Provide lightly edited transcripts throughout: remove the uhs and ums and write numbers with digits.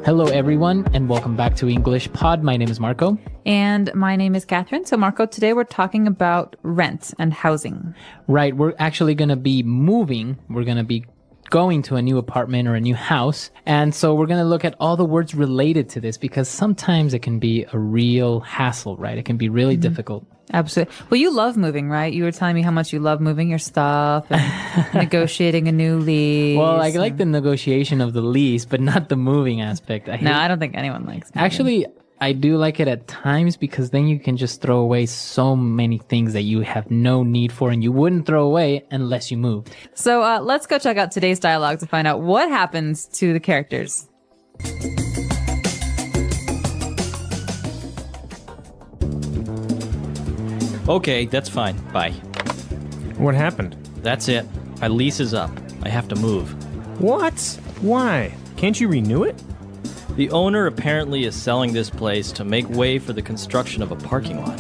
Hello, everyone, and welcome back to English Pod. My name is Marco. And my name is Catherine. So, Marco, today we're talking about rent and housing. Right, we're actually going to be moving. We're going to be going to a new apartment or a new house. And so we're going to look at all the words related to this because sometimes it can be a real hassle, right? It can be really difficult. Absolutely. Well, you love moving, right? You were telling me how much you love moving your stuff and negotiating a new lease. Well, I like the negotiation of the lease, but not the moving aspect. I don't think anyone likes moving. Actually, I do like it at times because then you can just throw away so many things that you have no need for and you wouldn't throw away unless you moved. So let's go check out today's dialogue to find out what happens to the characters. Okay, that's fine. Bye. What happened? That's it. My lease is up. I have to move. What? Why? Can't you renew it? The owner apparently is selling this place to make way for the construction of a parking lot.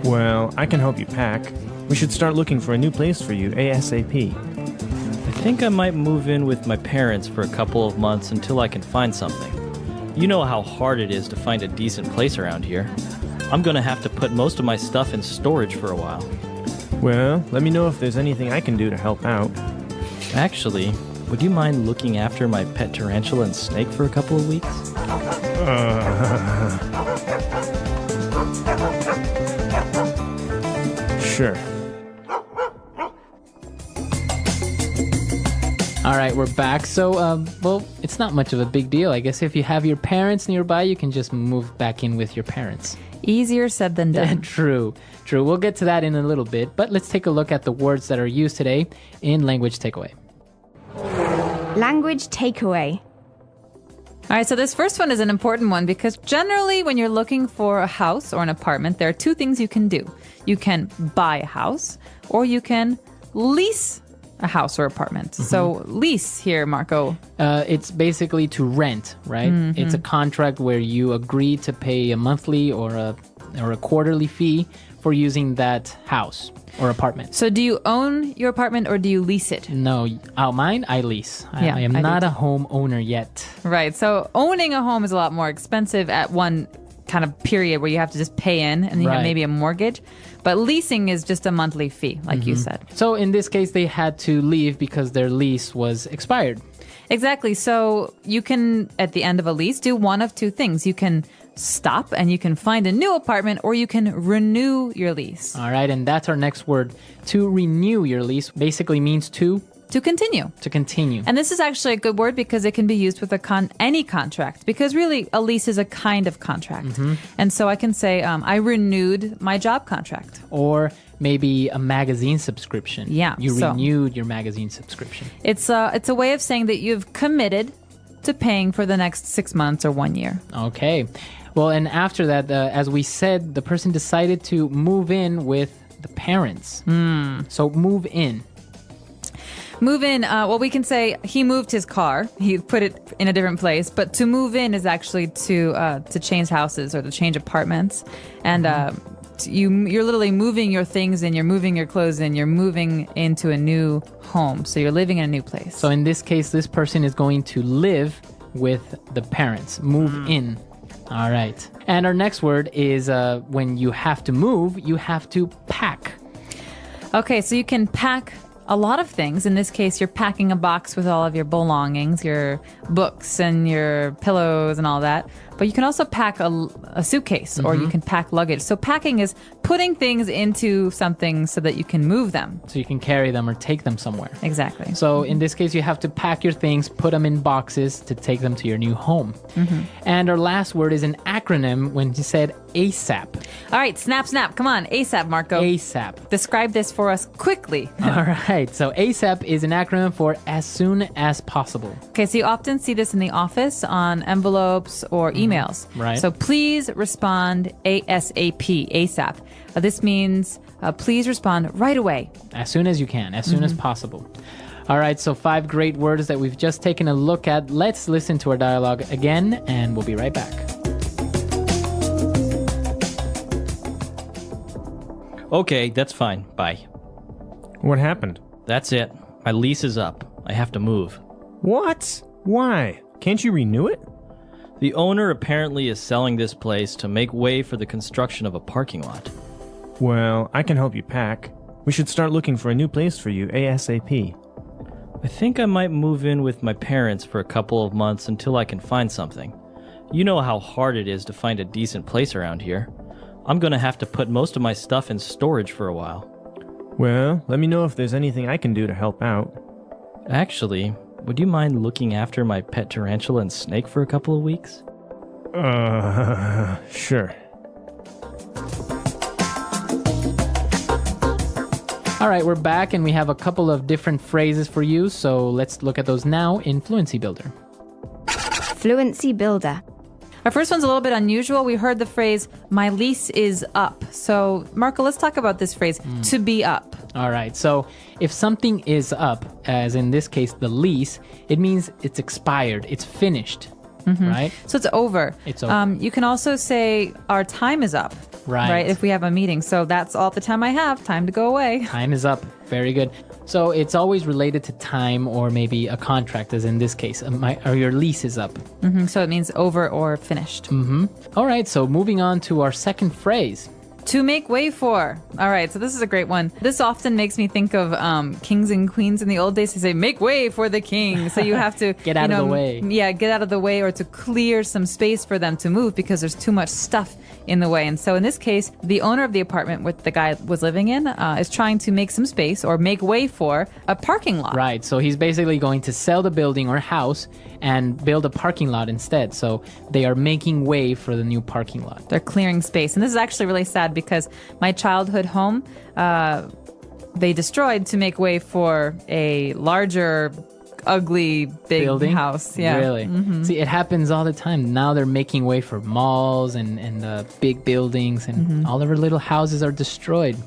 Well, I can help you pack. We should start looking for a new place for you ASAP. I think I might move in with my parents for a couple of months until I can find something. You know how hard it is to find a decent place around here. I'm gonna have to put most of my stuff in storage for a while. Well, let me know if there's anything I can do to help out. Actually, would you mind looking after my pet tarantula and snake for a couple of weeks? Sure. All right, we're back. So, well, it's not much of a big deal. I guess if you have your parents nearby, you can just move back in with your parents. Easier said than done. True. We'll get to that in a little bit, but let's take a look at the words that are used today in Language Takeaway. Language takeaway. All right, so this first one is an important one because generally when you're looking for a house or an apartment, there are two things you can do. You can buy a house or you can lease a house or apartment. Mm-hmm. So lease here, Marco. It's basically to rent, right? Mm-hmm. It's a contract where you agree to pay a monthly or a quarterly fee for using that house or apartment. So do you own your apartment or do you lease it? No, mine, I lease. I am not a homeowner yet. Right. So owning a home is a lot more expensive at one kind of period where you have to just pay in and you have maybe a mortgage. But leasing is just a monthly fee, like you said. So in this case, they had to leave because their lease was expired. Exactly. So you can, at the end of a lease, do one of two things. You can stop and you can find a new apartment or you can renew your lease. All right. And that's our next word. To renew your lease basically means to continue. To continue. And this is actually a good word because it can be used with any contract because really a lease is a kind of contract. Mm-hmm. And so I can say, I renewed my job contract. Or maybe a magazine subscription. Yeah. You renewed your magazine subscription. It's a way of saying that you've committed to paying for the next 6 months or 1 year. Okay. Well, and after that, as we said, the person decided to move in with the parents. So move in. Move in, well, we can say he moved his car. He put it in a different place. But to move in is actually to change houses or to change apartments. And you're literally moving your things in, you're moving your clothes in, you're moving into a new home. So you're living in a new place. So in this case, this person is going to live with the parents. Move in. All right. And our next word is when you have to move, you have to pack. Okay, so you can pack a lot of things. In this case, you're packing a box with all of your belongings, your books and your pillows and all that. But you can also pack a suitcase or you can pack luggage. So packing is putting things into something so that you can move them. So you can carry them or take them somewhere. Exactly. So in this case, you have to pack your things, put them in boxes to take them to your new home. And our last word is an acronym when you said ASAP. All right, snap. Come on, ASAP, Marco. ASAP. Describe this for us quickly. All right. So ASAP is an acronym for as soon as possible. Okay, so you often see this in the office on envelopes or emails. Right. So please respond ASAP, ASAP. This means please respond right away. As soon as you can, as soon as possible. All right, so 5 great words that we've just taken a look at. Let's listen to our dialogue again, and we'll be right back. Okay, that's fine. Bye. What happened? That's it. My lease is up. I have to move. What? Why? Can't you renew it? The owner apparently is selling this place to make way for the construction of a parking lot. Well, I can help you pack. We should start looking for a new place for you ASAP. I think I might move in with my parents for a couple of months until I can find something. You know how hard it is to find a decent place around here. I'm gonna have to put most of my stuff in storage for a while. Well, let me know if there's anything I can do to help out. Actually, would you mind looking after my pet tarantula and snake for a couple of weeks? Sure. All right, we're back and we have a couple of different phrases for you. So let's look at those now in Fluency Builder. Fluency Builder. Our first one's a little bit unusual. We heard the phrase, my lease is up. So, Marco, let's talk about this phrase, to be up. All right, so if something is up, as in this case, the lease, it means it's expired, it's finished, right? So it's over. It's over. You can also say, our time is up. Right. If we have a meeting. So that's all the time I have. Time to go away. Time is up. Very good. So it's always related to time or maybe a contract, as in this case, or your lease is up. So it means over or finished. All right, so moving on to our second phrase. To make way for. All right, so this is a great one. This often makes me think of kings and queens in the old days. They say, make way for the king. So you have to Get out of the way. Yeah, get out of the way or to clear some space for them to move because there's too much stuff in the way. And so in this case, the owner of the apartment which the guy was living in is trying to make some space or make way for a parking lot. Right, so he's basically going to sell the building or house and build a parking lot instead. So they are making way for the new parking lot. They're clearing space. And this is actually really sad because my childhood home, they destroyed to make way for a larger, ugly, big Building? house. Yeah. Really? See, it happens all the time. Now they're making way for malls and big buildings, and all of our little houses are destroyed.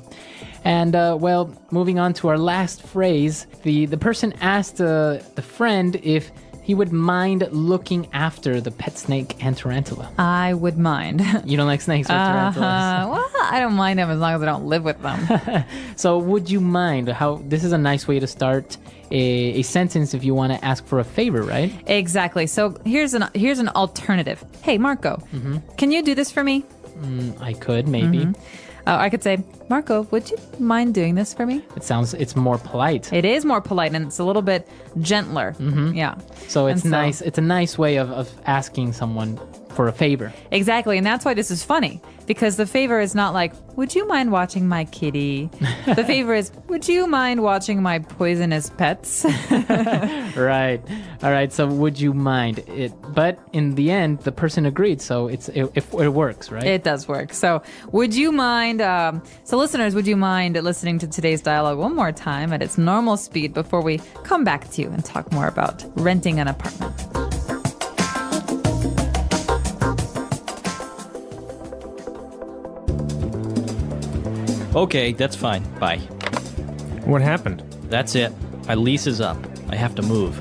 And, well, moving on to our last phrase, the person asked the friend if he would mind looking after the pet snake and tarantula. I would mind. You don't like snakes or tarantulas? Well, I don't mind them as long as I don't live with them. So would you mind this is a nice way to start a sentence if you want to ask for a favor, right? Exactly. So here's an alternative. Hey, Marco, can you do this for me? I could, maybe. I could say, Marco, would you mind doing this for me? It's more polite. It is more polite and it's a little bit gentler. Yeah. So it's And nice. It's a nice way of asking someone for a favor. Exactly. And that's why this is funny because the favor is not like, would you mind watching my kitty? The favor is, would you mind watching my poisonous pets? Right. All right. So would you mind it? But in the end, the person agreed. So it works, right? It does work. So would you mind, so listeners, would you mind listening to today's dialogue one more time at its normal speed before we come back to you and talk more about renting an apartment? Okay, that's fine. Bye. What happened? That's it. My lease is up. I have to move.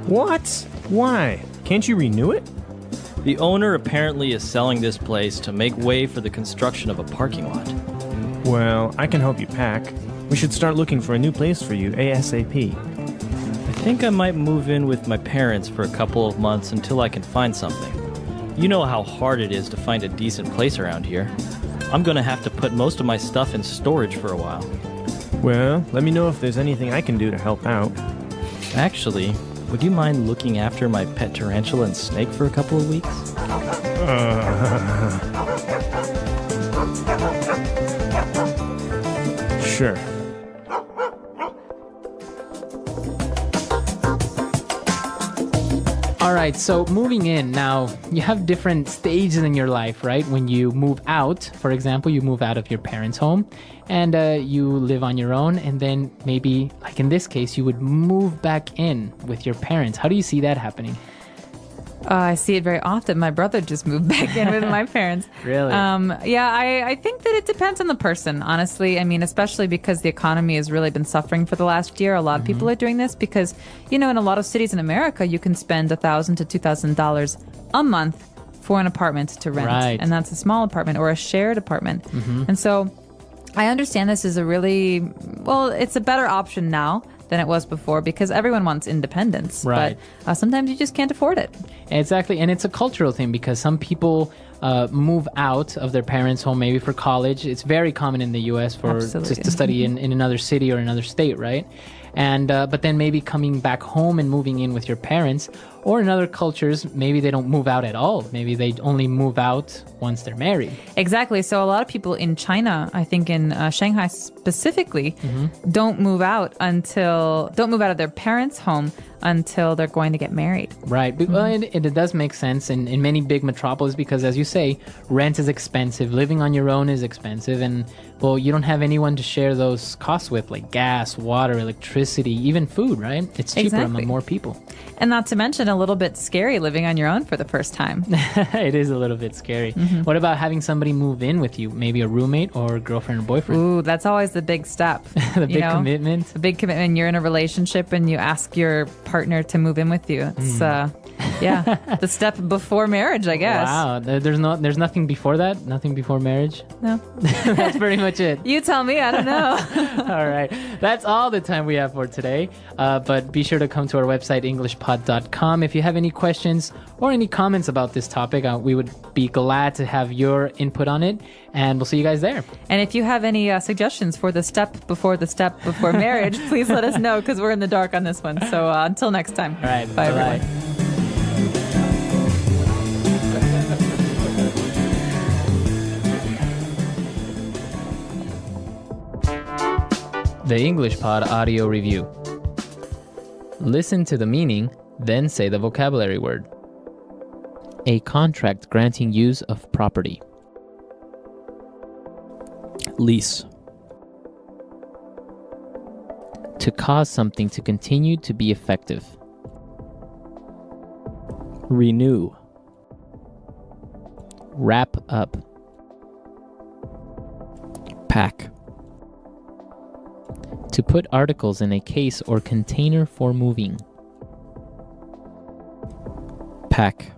What? Why? Can't you renew it? The owner apparently is selling this place to make way for the construction of a parking lot. Well, I can help you pack. We should start looking for a new place for you ASAP. I think I might move in with my parents for a couple of months until I can find something. You know how hard it is to find a decent place around here. I'm gonna have to put most of my stuff in storage for a while. Well, let me know if there's anything I can do to help out. Actually, would you mind looking after my pet tarantula and snake for a couple of weeks? Sure. All right, so moving in now, you have different stages in your life, right? When you move out, for example, you move out of your parents' home and you live on your own. And then maybe, like in this case, you would move back in with your parents. How do you see that happening? I see it very often. My brother just moved back in with my parents. Really? Yeah, I think that it depends on the person, honestly. I mean, especially because the economy has really been suffering for the last year. A lot of people are doing this because, you know, in a lot of cities in America, you can spend $1,000 to $2,000 a month for an apartment to rent. Right. And that's a small apartment or a shared apartment. And so I understand this is a really, well, it's a better option now than it was before because everyone wants independence. Right. But sometimes you just can't afford it. Exactly. And it's a cultural thing because some people move out of their parents' home maybe for college. It's very common in the U.S. for to study in another city or another state, right? And but then maybe coming back home and moving in with your parents, or in other cultures, maybe they don't move out at all. Maybe they only move out once they're married. Exactly. So a lot of people in China, I think in Shanghai specifically, don't move out of their parents' home until they're going to get married. Right. Well, it does make sense in many big metropolis because, as you say, rent is expensive. Living on your own is expensive. And, well, you don't have anyone to share those costs with, like gas, water, electricity, even food, right? It's cheaper among more people. And not to mention a little bit scary living on your own for the first time. It is a little bit scary. What about having somebody move in with you? Maybe a roommate or girlfriend or boyfriend? Ooh, that's always the big step. The big commitment. The big commitment. You're in a relationship and you ask your partner to move in with you. It's the step before marriage, I guess. Wow. There's nothing before that? Nothing before marriage? No. That's pretty much it. You tell me. I don't know. All right. That's all the time we have for today. But be sure to come to our website, EnglishPod.com. If you have any questions or any comments about this topic, we would be glad to have your input on it. And we'll see you guys there. And if you have any suggestions for the step before marriage, please let us know because we're in the dark on this one. So until next time. All right. Bye, Bye-bye. everyone. The English Pod Audio Review. Listen to the meaning, then say the vocabulary word. A contract granting use of property. Lease. To cause something to continue to be effective. Renew. Wrap up. Pack. To put articles in a case or container for moving. Pack.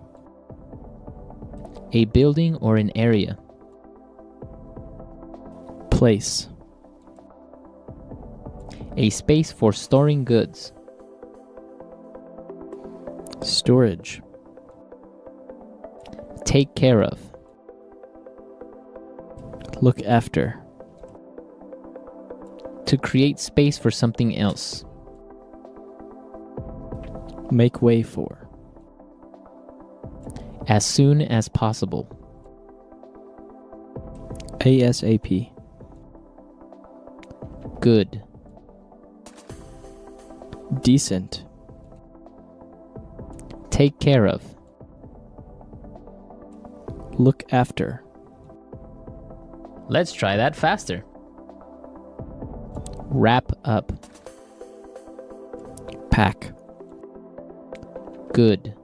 A building or an area. Place. A space for storing goods. Storage. Take care of. Look after. To create space for something else. Make way for. As soon as possible. ASAP. Good. Decent. Take care of. Look after. Let's try that faster. Wrap up. Pack. Good.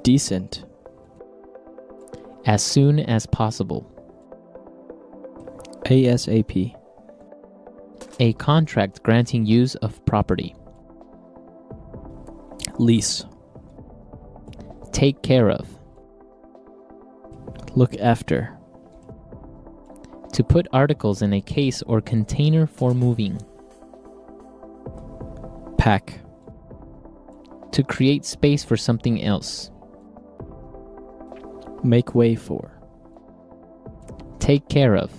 Decent. As soon as possible. ASAP. A contract granting use of property. Lease. Take care of. Look after. To put articles in a case or container for moving. Pack. To create space for something else. Make way for. Take care of.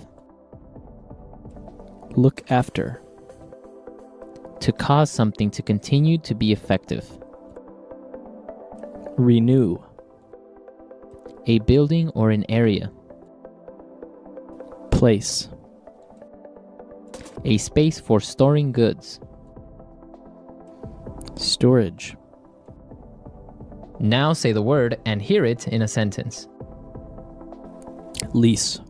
Look after. To cause something to continue to be effective. Renew. A building or an area. Place. A space for storing goods. Storage. Now say the word and hear it in a sentence. Lease.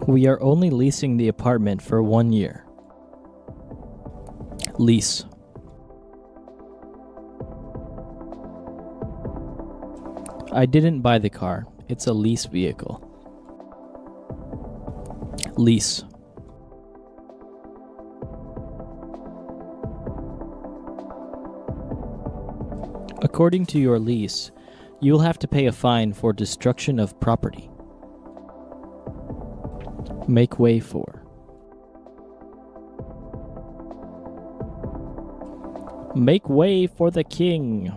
We are only leasing the apartment for 1 year. Lease. I didn't buy the car. It's a lease vehicle. Lease. According to your lease, you'll have to pay a fine for destruction of property. Make way for. Make way for the king.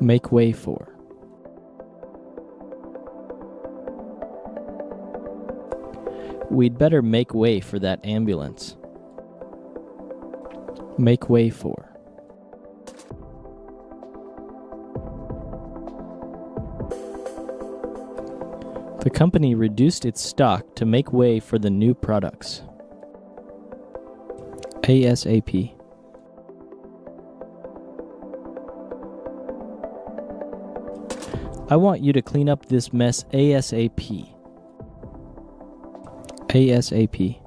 Make way for. We'd better make way for that ambulance. Make way for. The company reduced its stock to make way for the new products. ASAP. I want you to clean up this mess ASAP. ASAP.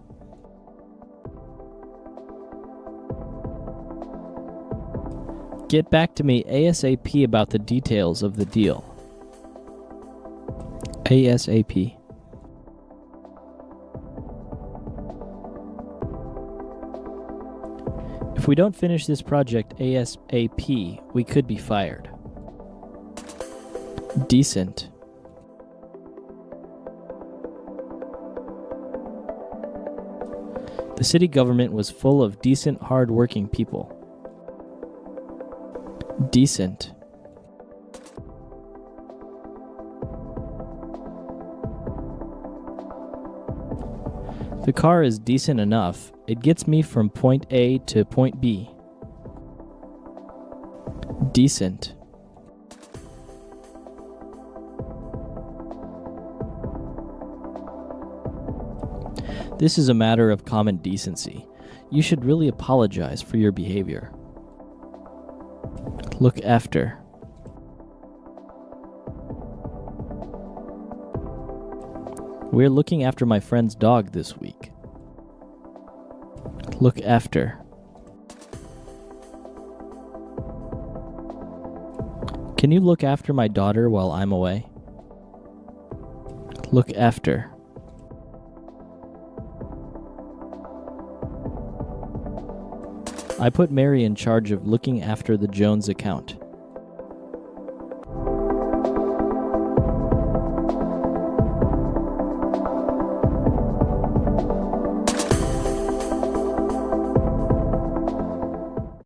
Get back to me ASAP about the details of the deal. ASAP. If we don't finish this project ASAP, we could be fired. Decent. The city government was full of decent, hard-working people. Decent. The car is decent enough. It gets me from point A to point B. Decent. This is a matter of common decency. You should really apologize for your behavior. Look after. We're looking after my friend's dog this week. Look after. Can you look after my daughter while I'm away? Look after. I put Mary in charge of looking after the Jones account.